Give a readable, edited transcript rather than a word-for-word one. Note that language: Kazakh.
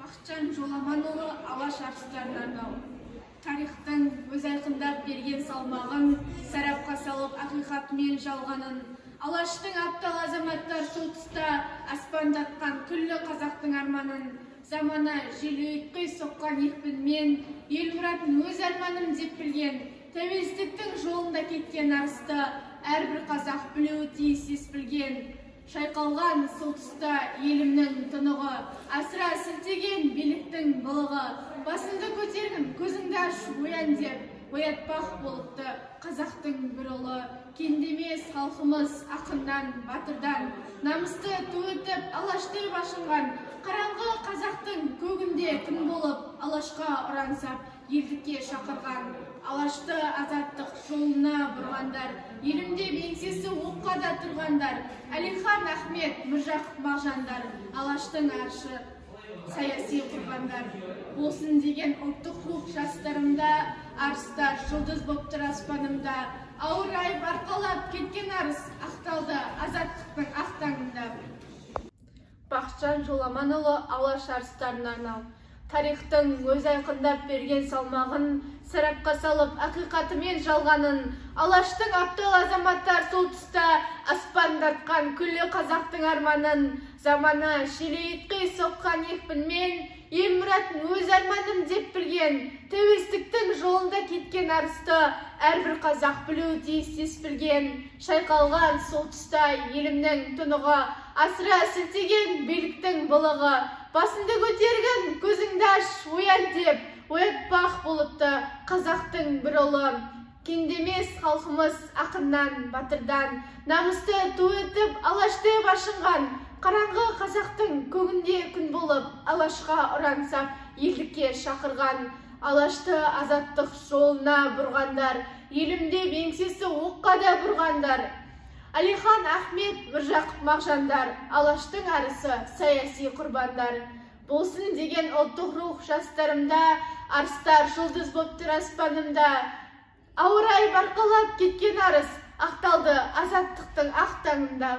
Бақытжан Жоламанұлы Алаш арыстарына арнау. Тарихтың өз айқындап берген салмағын, сарапқа салып ақиқатымен жалғанын, Алаштың аптал азаматтар сол тұста аспандатқан күллі қазақтың арманын, замана желі ұйтқи соққан екпінмен, ел мұратын өз арманым деп білген, тәуелсіздіктің жолында кеткен арысты әрбір қазақ білуі тиіс ес білген. Шайқалған сол тұста елімнің тұнығы, асыра сілтеген биліктің былығы, басыңды көтергін, көзіңді аш, оян деп, оятпақ болыпты қазақтың бір ұлы. Кендемес халқымыз ақыннан, батырдан, намысты ту етіп, алашты башынған, қараңғы қазақтың көгінде күн болып, алашқа ұрансап, елдікке шақырған. Алашты азаттық жолына бұрғандар, елімде еңсесі оққа да тұрғандар, Әлихан Ахмет, Міржақып Мағжандар, алаштың аршы, саяси құрбандар. Болсын деген ұлттық рух жастарымда, арыста жұлдыз боп тұр аспанымда, ауыр ай барқалап кеткен арыс, ақталды азаттықтың ақ таңында. Бақытжан Жоламанұлы Алаш арыстарына арнау. Тарихтың өз айқындап берген салмағын, сарапқа салып ақиқатымен жалғанын, Алаштың аптал азаматтар сол тұста аспандатқан күллі қазақтың арманын, замана шелейітқи соққан екпінмен, ел мұратын өз арманым деп білген, тәуелсіздіктің жолында кеткен арысты әрбір қазақ білуі тиіс ес білген. Шайқалған сол тұста елімнің тұнығы, асыра сілтеген биліктің былығы, басыңды көтергін, көзіңді аш, оян деп, оятпақ болыпты қазақтың бір ұлы. Кендемес халқымыз ақыннан, батырдан, намысты ту етіп, алашты башынған, қараңғы қазақтың көгінде күн болып, алашқа ұрансап, елдікке шақырған. Алашты азаттық жолына бұрғандар, елімде еңсесі оққа да бұрғандар. Әлихан Ахмет, Міржақып Мағжандар, алаштың арысы, саяси құрбандар. Болсын деген ұлттық рух жастарымда, арыстар жұлдыз боп тұр аспанымда. Ауыр ай барқалап кеткен арыс, ақталды азаттықтың ақ таңында.